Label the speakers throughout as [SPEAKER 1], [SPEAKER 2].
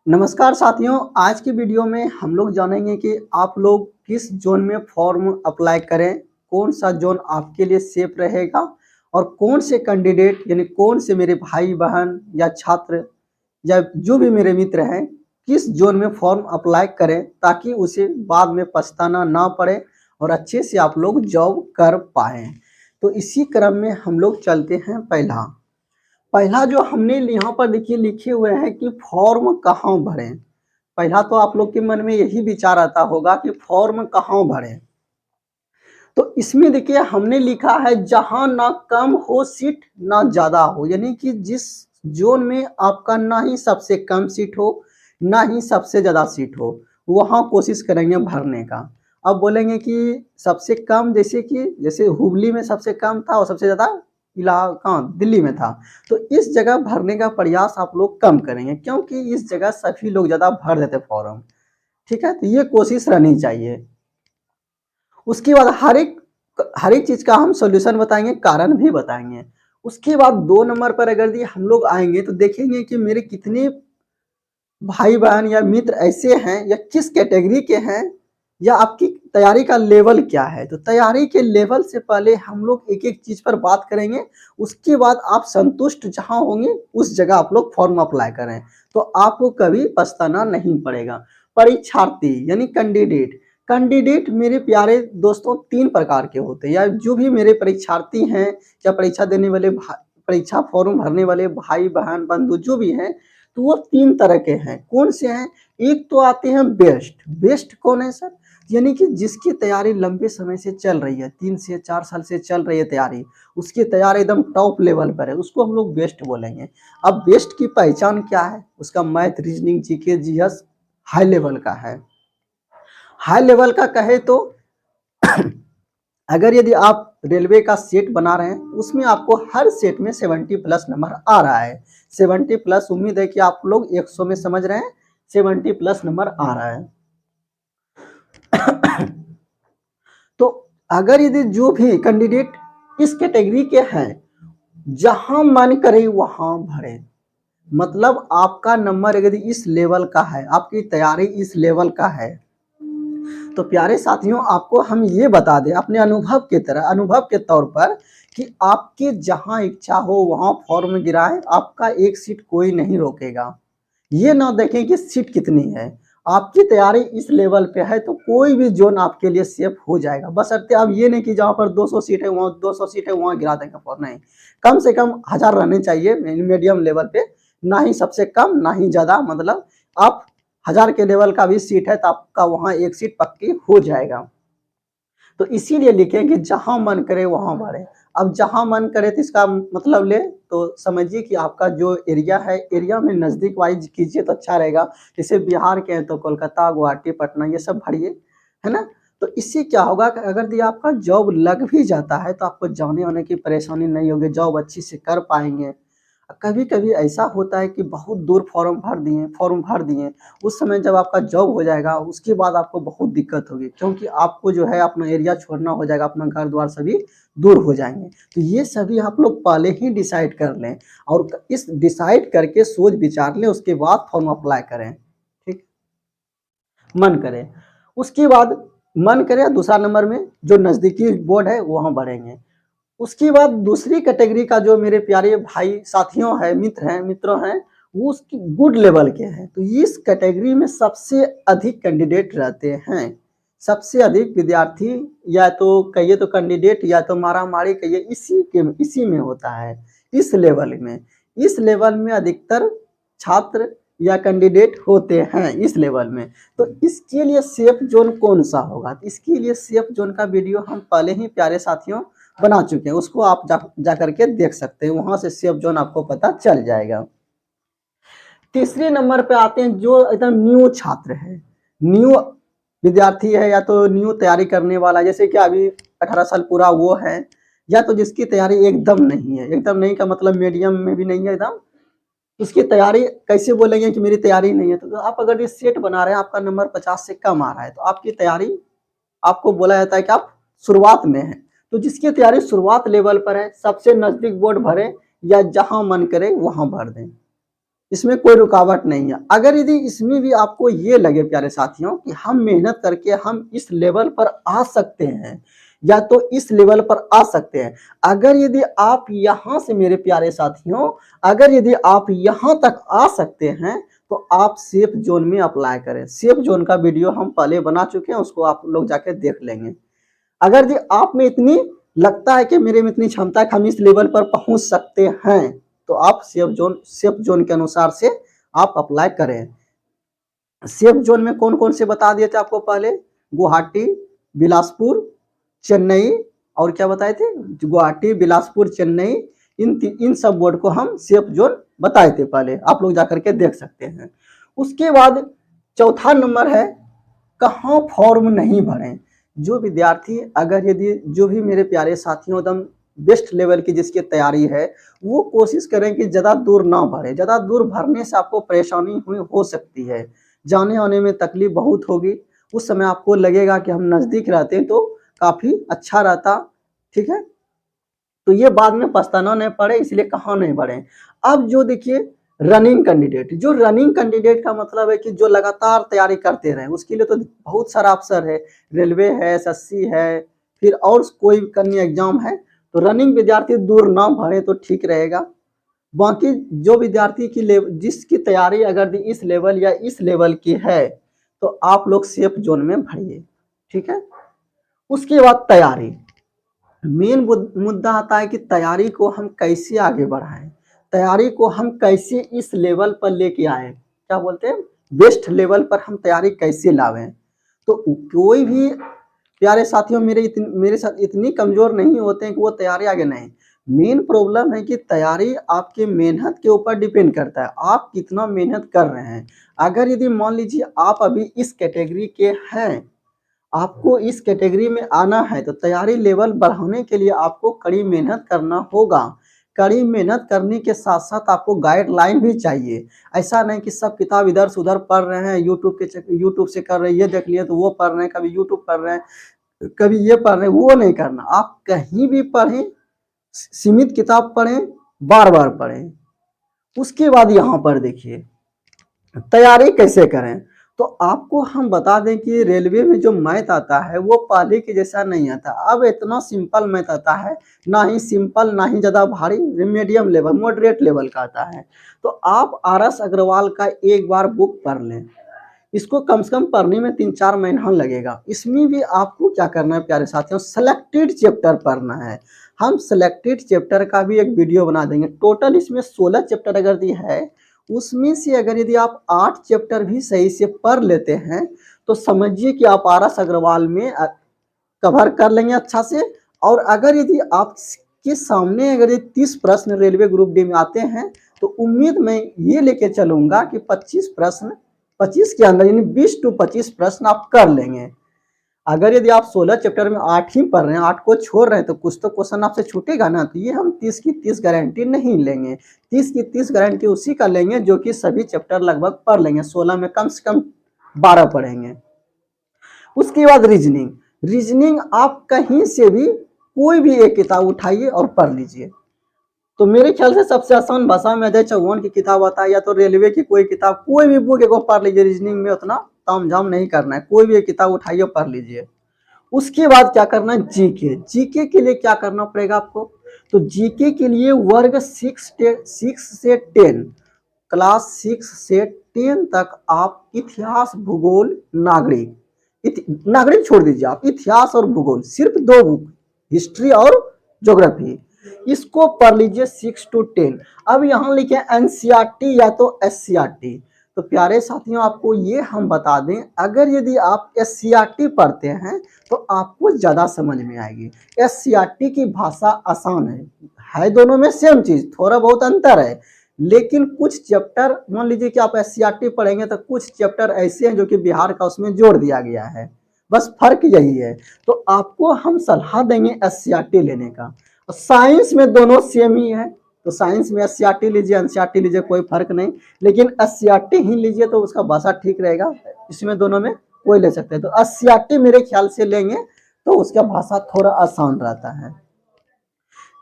[SPEAKER 1] नमस्कार साथियों, आज की वीडियो में हम लोग जानेंगे कि आप लोग किस जोन में फॉर्म अप्लाई करें, कौन सा जोन आपके लिए सेफ रहेगा और कौन से कैंडिडेट यानी कौन से मेरे भाई बहन या छात्र या जो भी मेरे मित्र हैं, किस जोन में फॉर्म अप्लाई करें ताकि उसे बाद में पछताना ना पड़े और अच्छे से आप लोग जॉब कर पाएँ। तो इसी क्रम में हम लोग चलते हैं पहला। पहला जो हमने यहाँ पर देखिए लिखे हुए हैं कि फॉर्म कहाँ भरें। पहला तो आप लोग के मन में यही विचार आता होगा कि फॉर्म कहाँ भरें। तो इसमें देखिए हमने लिखा है जहाँ ना कम हो सीट ना ज़्यादा हो, यानी कि जिस जोन में आपका ना ही सबसे कम सीट हो ना ही सबसे ज़्यादा सीट हो, वहाँ कोशिश करेंगे भरने का। अब बोलेंगे कि सबसे कम जैसे हुबली में सबसे कम था और सबसे ज़्यादा कहाँ दिल्ली में था। तो इस जगह भरने का प्रयास आप लोग कम करेंगे क्योंकि इस जगह सभी लोग ज़्यादा भर देते फॉर्म। ठीक है, तो ये कोशिश रहनी चाहिए। उसके बाद हर एक चीज़ का हम सॉल्यूशन बताएँगे, कारण भी बताएँगे। उसके बाद 2 नंबर पर अगर ये हम लोग आएँगे तो देखेंगे कि मेरे कितने भाई-बहन या मित्र ऐसे हैं या किस कैटेगरी के हैं या आपकी तैयारी का लेवल क्या है। तो तैयारी के लेवल से पहले हम लोग एक-एक चीज़ पर बात करेंगे, उसके बाद आप संतुष्ट जहाँ होंगे उस जगह आप लोग फॉर्म अप्लाई करें, तो आपको कभी पछताना नहीं पड़ेगा। परीक्षार्थी यानी कैंडिडेट, कैंडिडेट मेरे प्यारे दोस्तों 3 प्रकार के होते हैं या जो भी मेरे परीक्षार्थी हैं या परीक्षा देने वाले परीक्षा फॉर्म भरने वाले भाई-बहन, बंधु जो भी हैं, तो वो 3 तरह के हैं। कौन से हैं? एक तो आते हैं बेस्ट। बेस्ट कौन है सर? यानी कि जिसकी तैयारी लंबे समय से चल रही है, 3 से 4 साल से चल रही है तैयारी, उसकी तैयारी एकदम टॉप लेवल पर है, उसको हम लोग बेस्ट बोलेंगे। अब बेस्ट की पहचान क्या है? उसका math, reasoning, GK, GS high level का है। हाई लेवल का कहे तो अगर यदि आप रेलवे का सेट बना रहे हैं, उसमें आपको हर सेट में 70 प्लस नंबर आ रहा है। 70 प्लस उम्मीद है कि आप लोग 100 में समझ रहे हैं, 70 प्लस नंबर आ रहा है। तो अगर यदि जो भी कैंडिडेट इस कैटेगरी के हैं, जहां मन करे वहां भरे। मतलब आपका नंबर यदि इस लेवल का है, आपकी तैयारी इस लेवल का है, तो प्यारे साथियों आपको हम ये बता दें अपने अनुभव के तौर पर कि आपकी जहां इच्छा हो वहां फॉर्म गिराएं, आपका एक सीट कोई नहीं रोकेगा। ये ना देखें कि सीट कितनी है, आपकी तैयारी इस लेवल पे है तो कोई भी जोन आपके लिए सेफ हो जाएगा। बशर्ते आप ये नहीं कि जहाँ पर 200 सीट है वहाँ 200 सीट है वहाँ गिरा देंगे फॉर्म, नहीं। कम से कम 1000 रहने चाहिए मीडियम लेवल पे, ना ही सबसे कम ना ही ज़्यादा। मतलब आप 1000 के लेवल का भी सीट है तो आपका वहाँ एक सीट पक्की हो जाएगा। तो इसीलिए लिखें कि जहाँ मन करे वहाँ भरें। अब जहाँ मन करे तो इसका मतलब ले तो समझिए कि आपका जो एरिया है, एरिया में नज़दीक वाइज़ कीजिए तो अच्छा रहेगा। जैसे बिहार के हैं तो कोलकाता, गुवाहाटी, पटना ये सब भरिए, है ना? तो इससे क्या होगा कि अगर यदि आपका जॉब लग भी जाता है तो आपको जाने-आने की परेशानी नहीं होगी, जॉब अच्छी से कर पाएँगे। कभी-कभी ऐसा होता है कि बहुत दूर फॉर्म भर दिए, उस समय जब आपका जॉब हो जाएगा, उसके बाद आपको बहुत दिक्कत होगी क्योंकि आपको जो है अपना एरिया छोड़ना हो जाएगा, अपना घर-द्वार सभी दूर हो जाएँगे। तो ये सभी आप लोग पहले ही डिसाइड कर लें और इस डिसाइड करके सोच-विचार लें, उसके बाद फॉर्म अप्लाई करें, ठीक? मन करे। उसके बाद मन करे दूसरा नंबर में जो नज़दीकी बोर्ड है, वहाँ भरेंगे। उसके बाद दूसरी कैटेगरी का जो मेरे प्यारे भाई साथियों हैं, मित्रों हैं, वो उसकी गुड लेवल के हैं। तो इस कैटेगरी में सबसे अधिक कैंडिडेट रहते हैं। सबसे अधिक विद्यार्थी या तो कहिए तो कैंडिडेट या तो मारा-मारी कहिए इसी में होता है, इस लेवल में। इस लेवल में अधिकतर छात्र या कैंडिडेट होते हैं इस लेवल में। तो इसके लिए सेफ ज़ोन कौन-सा होगा? तो इसके लिए सेफ ज़ोन का वीडियो हम पहले ही प्यारे साथियों बना चुके हैं, उसको आप जा करके देख सकते हैं, वहाँ से सेफ ज़ोन आपको पता चल जाएगा। तीसरे नंबर पे आते हैं जो एकदम न्यू छात्र है, न्यू विद्यार्थी है या तो न्यू तैयारी करने वाला है, जैसे कि अभी 18 साल पूरा वो है या तो जिसकी तैयारी एकदम नहीं है, एकदम नहीं का मतलब मीडियम में भी नहीं है एकदम, उसकी तैयारी कैसे बोलेंगे कि मेरी तैयारी नहीं है, तो आप अगर ये सेट बना रहे हैं, आपका नंबर 50 से कम आ रहा है, तो आपकी तैयारी आपको बोला जाता है कि आप शुरुआत में हैं। तो जिसकी तैयारी शुरुआत लेवल पर है, सबसे नज़दीक बोर्ड भरें या जहाँ मन करे वहाँ भर दें। इसमें कोई रुकावट नहीं है। अगर यदि इसमें भी आपको ये लगे प्यारे साथियों कि हम मेहनत करके हम इस लेवल पर आ सकते हैं या तो इस लेवल पर आ सकते हैं, अगर यदि आप यहाँ से मेरे प्यारे साथियों, अगर यदि आप यहाँ तक आ सकते हैं तो आप सेफ जोन में अप्लाई करें। सेफ जोन का वीडियो हम पहले बना चुके हैं, उसको आप लोग जाके देख लेंगे। अगर यदि आप में इतनी लगता है कि मेरे में इतनी क्षमता है कि हम इस लेवल पर पहुंच सकते हैं तो आप सेफ जोन के अनुसार से आप अप्लाई करें। सेफ जोन में कौन कौन से बता दिए थे आपको पहले, गुवाहाटी, बिलासपुर, चेन्नई और क्या बताए थे, गुवाहाटी, बिलासपुर, चेन्नई, इन सब बोर्ड को हम सेफ जोन बताए थे पहले, आप लोग जाकर के देख सकते हैं। उसके बाद चौथा नंबर है कहाँ फॉर्म नहीं भरें। जो विद्यार्थी अगर यदि जो भी मेरे प्यारे साथियों एकदम बेस्ट लेवल की जिसकी तैयारी है वो कोशिश करें कि ज़्यादा दूर ना भरें। ज़्यादा दूर भरने से आपको परेशानी हो सकती है, जाने आने में तकलीफ बहुत होगी। उस समय आपको लगेगा कि हम नज़दीक रहते तो काफ़ी अच्छा रहता, ठीक है, तो ये बाद में पछताना नहीं पड़े, इसलिए कहाँ नहीं बढ़े। अब जो देखिए रनिंग कैंडिडेट, जो रनिंग कैंडिडेट का मतलब है कि जो लगातार तैयारी करते रहे, उसके लिए तो बहुत सारा अवसर है, रेलवे है, एसएससी है, फिर और कोई अन्य एग्जाम है, तो रनिंग विद्यार्थी दूर ना भरे तो ठीक रहेगा। बाकी जो विद्यार्थी की जिसकी तैयारी अगर इस लेवल या इस लेवल की है तो आप लोग सेफ जोन में भरिए, ठीक है। उसके बाद तैयारी, मेन मुद्दा आता है कि तैयारी को हम कैसे आगे बढ़ाएं, तैयारी को हम कैसे इस लेवल पर लेके आए, क्या बोलते हैं, बेस्ट लेवल पर हम तैयारी कैसे लावें। तो कोई भी प्यारे साथियों मेरे साथ इतनी कमजोर नहीं होते हैं कि वो तैयारी आगे नहीं। मेन प्रॉब्लम है कि तैयारी आपके मेहनत के ऊपर डिपेंड करता है, आप कितना मेहनत कर रहे हैं। अगर यदि मान लीजिए आप अभी इस कैटेगरी के हैं, आपको इस कैटेगरी में आना है तो तैयारी लेवल बढ़ाने के लिए आपको कड़ी मेहनत करना होगा। कड़ी मेहनत करने के साथ साथ आपको गाइडलाइन भी चाहिए। ऐसा नहीं कि सब किताब इधर से उधर पढ़ रहे हैं, यूट्यूब से कर रहे हैं, ये देख लिए तो वो पढ़ रहे हैं, कभी यूट्यूब पढ़ रहे हैं, कभी ये पढ़ रहे हैं, वो नहीं करना। आप कहीं भी पढ़ें, सीमित किताब पढ़ें, बार बार पढ़ें। उसके बाद यहाँ पर देखिए तैयारी कैसे करें, तो आपको हम बता दें कि रेलवे में जो मैथ आता है वो पहले के जैसा नहीं आता। अब इतना सिंपल मैथ आता है, ना ही सिंपल ना ही ज़्यादा भारी, मीडियम लेवल मॉडरेट लेवल का आता है। तो आप RS अग्रवाल का एक बार बुक पढ़ लें, इसको कम से कम पढ़ने में 3-4 महीना लगेगा। इसमें भी आपको क्या करना है प्यारे साथियों, सेलेक्टेड चैप्टर पढ़ना है। हम सेलेक्टेड चैप्टर का भी एक वीडियो बना देंगे। टोटल इसमें 16 चैप्टर अगर दी है, उसमें से अगर यदि आप 8 चैप्टर भी सही से पढ़ लेते हैं तो समझिए कि आप RS अग्रवाल में कवर कर लेंगे अच्छा से। और अगर यदि आपके सामने अगर ये 30 प्रश्न रेलवे ग्रुप डी में आते हैं तो उम्मीद मैं ये लेके चलूंगा कि 25 प्रश्न 25 के अंदर यानी 20 to 25 प्रश्न आप कर लेंगे। अगर यदि आप 16 चैप्टर में 8 ही पढ़ रहे हैं, 8 को छोड़ रहे हैं, तो कुछ तो क्वेश्चन आपसे छूटेगा ना। तो ये हम 30 की 30 गारंटी नहीं लेंगे। 30 की 30 गारंटी उसी का लेंगे जो कि सभी चैप्टर लगभग पढ़ लेंगे, 16 में कम से कम 12 पढ़ेंगे। उसके बाद रीजनिंग आप कहीं से भी कोई भी एक किताब उठाइए और पढ़ लीजिए। तो मेरे ख्याल से सबसे आसान भाषा में अजय चौहान की किताब आता है, या तो रेलवे की कोई किताब, कोई भी बुक एक पढ़ लीजिए। रीजनिंग में उतना तामझाम नहीं करना है, कोई भी एक किताब उठाइए पढ़ लीजिए। उसके बाद क्या करना है, जीके के लिए क्या करना पड़ेगा आपको, तो जीके के लिए वर्ग 6 से 10, क्लास 6 से 10 तक आप इतिहास, भूगोल, नागरिक छोड़ दीजिए, आप इतिहास और भूगोल, सिर्फ 2 बुक, हिस्ट्री और ज्योग्राफी, इसको पढ़ लीजिए 6 to 10। अब यहाँ लिखे एनसीईआरटी या तो एससीईआरटी। तो प्यारे साथियों आपको ये हम बता दें, अगर यदि आप एससीईआरटी पढ़ते हैं तो आपको ज़्यादा समझ में आएगी। एससीईआरटी की भाषा आसान है दोनों में सेम चीज़, थोड़ा बहुत अंतर है, लेकिन कुछ चैप्टर मान लीजिए कि आप एससीईआरटी पढ़ेंगे तो कुछ चैप्टर ऐसे हैं जो कि बिहार का उसमें जोड़ दिया गया है, बस फर्क यही है। तो आपको हम सलाह देंगे एससीईआरटी लेने का। साइंस में दोनों सेम ही है, तो साइंस में एससीईआरटी लीजिए, एनसीईआरटी लीजिए, कोई फर्क नहीं, लेकिन एससीईआरटी ही लीजिए तो उसका भाषा ठीक रहेगा। इसमें दोनों में कोई ले सकते हैं, तो एससीईआरटी मेरे ख्याल से लेंगे तो उसका भाषा थोड़ा आसान रहता है।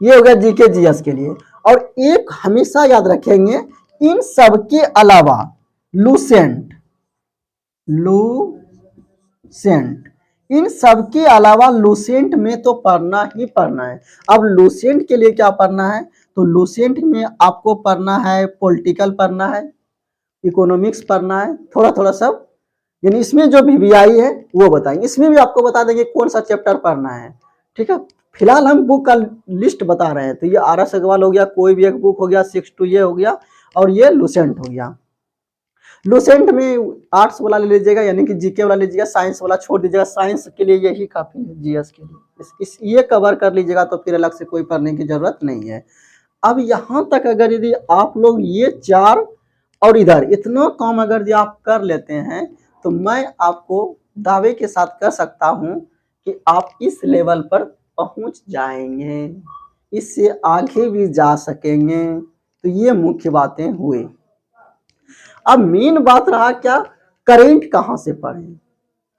[SPEAKER 1] ये हो गया जीके जीएस के लिए। और एक हमेशा याद रखेंगे इन सब के अलावा लूसेंट, लूसेंट, इन सब के अलावा लूसेंट में तो पढ़ना ही पढ़ना है। अब लूसेंट के लिए क्या पढ़ना है, तो लूसेंट में आपको पढ़ना है पॉलिटिकल पढ़ना है, इकोनॉमिक्स पढ़ना है, थोड़ा थोड़ा सब, यानी इसमें जो वीवीआई है वो बताएंगे, इसमें भी आपको बता देंगे कौन सा चैप्टर पढ़ना है। ठीक है, फिलहाल हम बुक का लिस्ट बता रहे हैं, तो ये आर एस अग्रवाल हो गया, कोई भी एक बुक हो गया, 6 ये हो गया, और ये लूसेंट हो गया। लूसेंट में आर्ट्स वाला ले लीजिएगा, यानी कि जीके वाला लीजिएगा, साइंस वाला छोड़ दीजिएगा, साइंस के लिए यही काफी है, जीएस के लिए ये कवर कर लीजिएगा, तो फिर अलग से कोई पढ़ने की जरूरत नहीं है। अब यहाँ तक अगर यदि आप लोग ये 4 और इधर इतना काम अगर यदि आप कर लेते हैं, तो मैं आपको दावे के साथ कर सकता हूं कि आप इस लेवल पर पहुंच जाएंगे, इससे आगे भी जा सकेंगे। तो ये मुख्य बातें हुई। अब मेन बात रहा क्या, करेंट कहां से पढ़ें।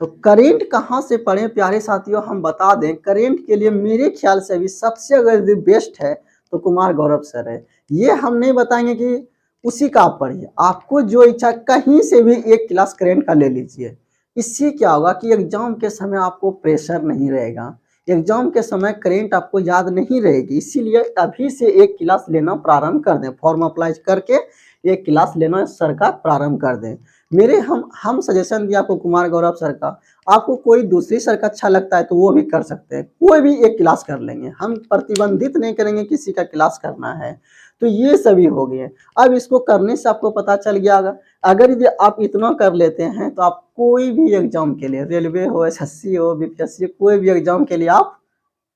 [SPEAKER 1] तो करेंट कहां से पढ़ें प्यारे साथियों, हम बता दें, करेंट के लिए मेरे ख्याल से अभी सबसे अगर बेस्ट है तो कुमार गौरव सर है। ये हम नहीं बताएंगे कि उसी का आप पढ़िए, आपको जो इच्छा कहीं से भी एक क्लास करेंट का ले लीजिए। इससे क्या होगा कि एग्जाम के समय आपको प्रेशर नहीं रहेगा, एग्जाम के समय करेंट आपको याद नहीं रहेगी, इसीलिए अभी से एक क्लास लेना प्रारंभ कर दें, फॉर्म अप्लाई करके एक क्लास लेना सर का प्रारंभ कर दें। मेरे हम सजेशन दिया आपको कुमार गौरव सर का, आपको कोई दूसरी सर का अच्छा लगता है तो वो भी कर सकते हैं, कोई भी एक क्लास कर लेंगे, हम प्रतिबंधित नहीं करेंगे किसी का क्लास करना है। तो ये सभी हो गए। अब इसको करने से आपको पता चल गया होगा, अगर यदि आप इतना कर लेते हैं तो आप कोई भी एग्जाम के लिए, रेलवे हो, एसएससी हो, बीपीएससी, कोई भी एग्जाम के लिए आप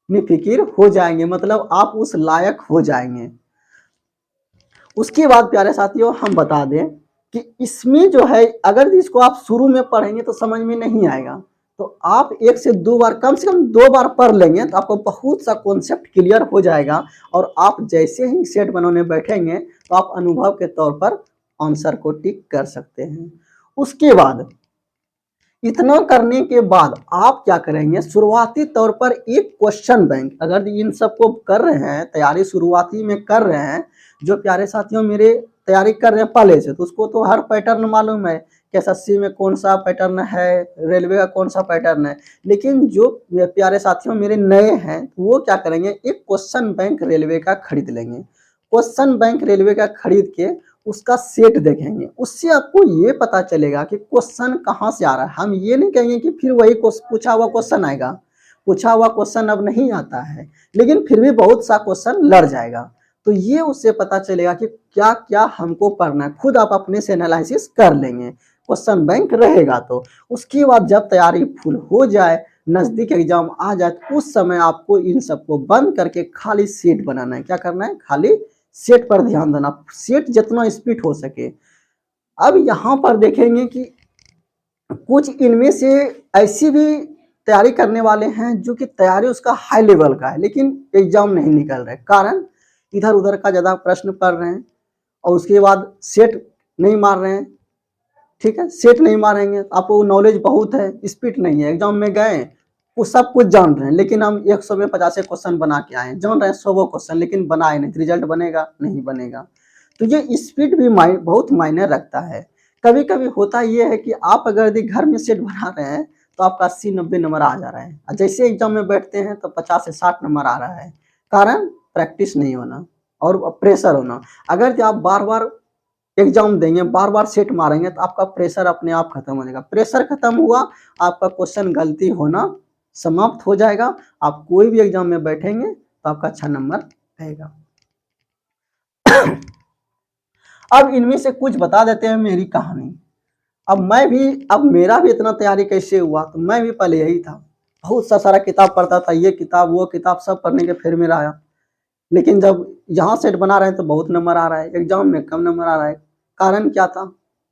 [SPEAKER 1] निफिकिर हो जाएंगे, मतलब आप उस लायक हो जाएंगे। उसके बाद प्यारे साथियों हम बता दें कि इसमें जो है अगर इसको आप शुरू में पढ़ेंगे तो समझ में नहीं आएगा, तो आप 1 से 2 बार, कम से कम 2 बार पढ़ लेंगे तो आपको बहुत सा कॉन्सेप्ट क्लियर हो जाएगा, और आप जैसे ही सेट बनाने बैठेंगे तो आप अनुभव के तौर पर आंसर को टिक कर सकते हैं। उसके बाद इतना करने के बाद आप क्या करेंगे, शुरुआती तौर पर एक क्वेश्चन बैंक, अगर इन सबको कर रहे हैं तैयारी, शुरुआती में कर रहे हैं, जो प्यारे साथियों मेरे तैयारी कर रहे हैं पहले से, तो उसको तो हर पैटर्न मालूम है कि एसएससी में कौन सा पैटर्न है, रेलवे का कौन सा पैटर्न है। लेकिन जो प्यारे साथियों मेरे नए हैं वो क्या करेंगे, एक क्वेश्चन बैंक रेलवे का खरीद लेंगे, क्वेश्चन बैंक रेलवे का खरीद के उसका सेट देखेंगे, उससे आपको ये पता चलेगा कि क्वेश्चन कहाँ से आ रहा है। हम ये नहीं कहेंगे कि फिर वही पूछा हुआ क्वेश्चन आएगा, पूछा हुआ क्वेश्चन अब नहीं आता है, लेकिन फिर भी बहुत सा क्वेश्चन लड़ जाएगा। तो ये उससे पता चलेगा कि क्या क्या हमको पढ़ना है, खुद आप अपने से एनालिसिस कर लेंगे, क्वेश्चन बैंक रहेगा। तो उसके बाद जब तैयारी फुल हो जाए, नजदीक एग्जाम आ जाए, तो उस समय आपको इन सबको बंद करके खाली सेट बनाना है। क्या करना है, खाली सेट पर ध्यान देना, सेट जितना स्पीड हो सके। अब यहाँ पर देखेंगे कि कुछ इनमें से ऐसी भी तैयारी करने वाले हैं जो कि तैयारी उसका हाई लेवल का है लेकिन एग्जाम नहीं निकल रहे, कारण इधर उधर का ज्यादा प्रश्न पढ़ रहे हैं और उसके बाद सेट नहीं मार रहे हैं। ठीक है, सेट नहीं मारेंगे, आपको नॉलेज बहुत है, स्पीड नहीं है, एग्जाम में गए वो सब कुछ जान रहे हैं, लेकिन हम 100 में 50 क्वेश्चन बना के आए, जान रहे हैं 100 क्वेश्चन, लेकिन बनाए नहीं, रिजल्ट बनेगा नहीं बनेगा। तो ये स्पीड भी बहुत मायने रखता है। कभी कभी होता ये है कि आप अगर यदि घर में सेट बना रहे हैं तो आपका 80-90 नंबर आ जा रहा है, जैसे एग्जाम में बैठते हैं तो 50 से 60 नंबर आ रहा है, कारण प्रैक्टिस नहीं होना और प्रेशर होना। अगर आप बार बार एग्जाम देंगे, बार बार सेट मारेंगे, तो आपका प्रेशर अपने आप खत्म हो जाएगा, प्रेशर खत्म हुआ, आपका क्वेश्चन गलती होना समाप्त हो जाएगा, आप कोई भी एग्जाम में बैठेंगे तो आपका अच्छा नंबर आएगा। अब इनमें से कुछ बता देते हैं मेरी कहानी। अब मेरा भी इतना तैयारी कैसे हुआ, तो मैं भी पहले यही था, बहुत सा सारा किताब पढ़ता था, ये किताब वो किताब सब पढ़ने के फिर मेरा आया, लेकिन जब यहाँ सेट बना रहे हैं तो बहुत नंबर आ रहा है, एग्जाम में कम नंबर आ रहा है। कारण क्या था,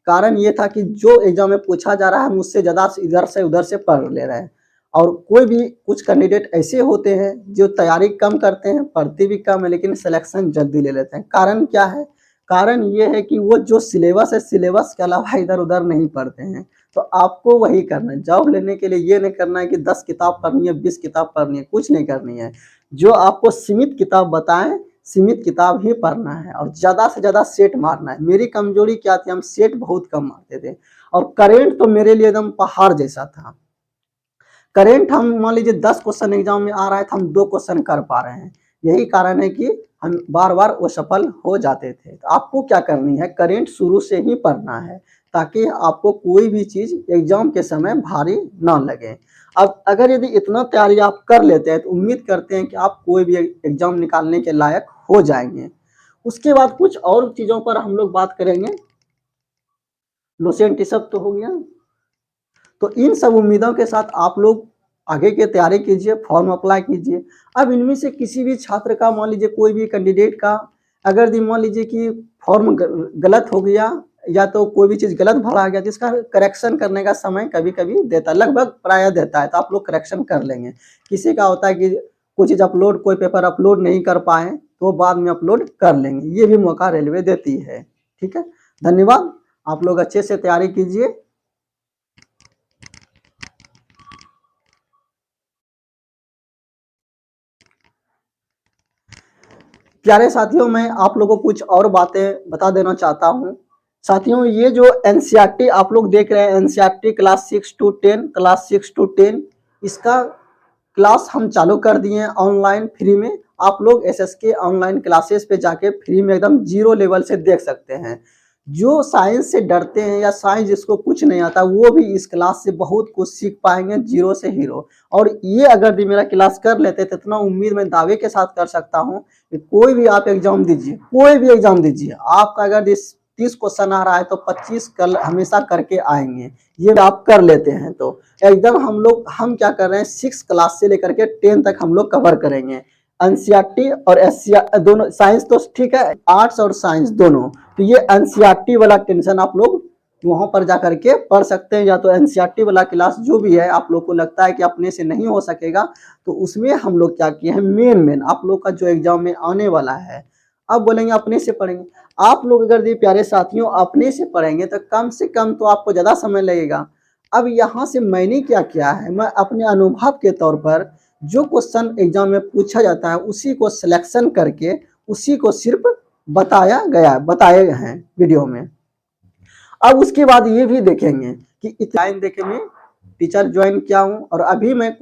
[SPEAKER 1] कारण ये था कि जो एग्जाम में पूछा जा रहा है हम उससे ज्यादा इधर से उधर से पढ़ ले रहे हैं, और कोई भी कुछ कैंडिडेट ऐसे होते हैं जो तैयारी कम करते हैं, पढ़ते भी कम है, लेकिन सिलेक्शन जल्दी ले लेते हैं। कारण क्या है, कारण ये है कि वो जो सिलेबस है, सिलेबस के अलावा इधर उधर नहीं पढ़ते हैं। तो आपको वही करना है, जॉब लेने के लिए ये नहीं करना है कि 10 किताब पढ़नी है, 20 किताब पढ़नी है, कुछ नहीं करनी है। जो आपको सीमित किताब बताएं, सीमित किताब ही पढ़ना है और ज़्यादा से ज़्यादा सेट मारना है। मेरी कमजोरी क्या थी, हम सेट बहुत कम मारते थे और करेंट तो मेरे लिए एकदम पहाड़ जैसा था। करेंट हम मान लीजिए 10 क्वेश्चन एग्जाम में आ रहा है तो हम 2 क्वेश्चन कर पा रहे हैं। यही कारण है कि हम बार-बार असफल हो जाते थे। तो आपको क्या करनी है, करेंट शुरू से ही पढ़ना है ताकि आपको कोई भी चीज़ एग्जाम के समय भारी ना लगे। अब अगर यदि इतना तैयारी आप कर लेते हैं तो उम्मीद करते हैं कि आप कोई भी एग्जाम निकालने के लायक हो जाएँगे। उसके बाद कुछ और चीज़ों पर हम लोग बात करेंगे। लोसेंट ये सब तो हो गया। तो इन सब उम्मीदों के साथ आप लोग आगे की तैयारी कीजिए, फॉर्म अप्लाई कीजिए। अब इनमें से किसी भी छात्र का मान लीजिए कोई भी कैंडिडेट का अगर मान लीजिए कि फॉर्म गलत हो गया या तो कोई भी चीज़ गलत भरा गया तो इसका करेक्शन करने का समय कभी-कभी देता है, लगभग प्रायः देता है, तो आप लोग करेक्शन कर लेंगे। किसी का होता है कि कोई चीज़ अपलोड कोई पेपर अपलोड नहीं कर पाए तो वो बाद में अपलोड कर लेंगे, ये भी मौका रेलवे देती है। ठीक है, धन्यवाद। आप लोग अच्छे से तैयारी कीजिए। प्यारे साथियों, मैं आप लोगों को कुछ और बातें बता देना चाहता हूँ। साथियों, ये जो एनसीईआरटी आप लोग देख रहे हैं, NCERT class 6 to 10, class 6 to 10, इसका क्लास हम चालू कर दिए हैं ऑनलाइन फ्री में। आप लोग एसएसके ऑनलाइन क्लासेस पे जाके फ्री में एकदम जीरो लेवल से देख सकते हैं। जो साइंस से डरते हैं या साइंस जिसको कुछ नहीं आता वो भी इस क्लास से बहुत कुछ सीख पाएंगे, जीरो से हीरो। और ये अगर मेरा क्लास कर लेते तो इतना उम्मीद मैं दावे के साथ कर सकता हूँ कि कोई भी आप एग्जाम दीजिए, कोई भी एग्जाम दीजिए, आपका अगर 30 क्वेश्चन आ रहा है तो 25 कल हमेशा करके आएंगे। ये आप कर लेते हैं तो एकदम हम क्या कर रहे हैं, 6 क्लास से लेकर के 10 तक हम लोग कवर करेंगे। एनसीईआरटी और एससीईआरटी दोनों, साइंस तो ठीक है, आर्ट्स और साइंस दोनों। तो ये एनसीईआरटी वाला टेंशन आप लोग वहां पर जाकर के पढ़ सकते हैं, या तो एनसीईआरटी वाला क्लास जो भी है आप लोग को लगता है कि अपने से नहीं हो सकेगा तो उसमें हम लोग क्या किए हैं, मेन आप लोग का जो एग्जाम में आने वाला है, अब बोलेंगे अपने से पढ़ेंगे। आप लोग अगर ये प्यारे साथियों अपने से पढ़ेंगे तो कम से कम तो आपको ज्यादा समय लगेगा। अब यहाँ से मैंने क्या किया है, मैं अपने अनुभव के तौर पर जो क्वेश्चन एग्जाम में पूछा जाता है उसी को सिलेक्शन करके उसी को सिर्फ बताए गए हैं वीडियो में। अब उसके बाद ये भी देखेंगे कि इतना देखे मैं टीचर ज्वाइन किया हूँ और अभी मैं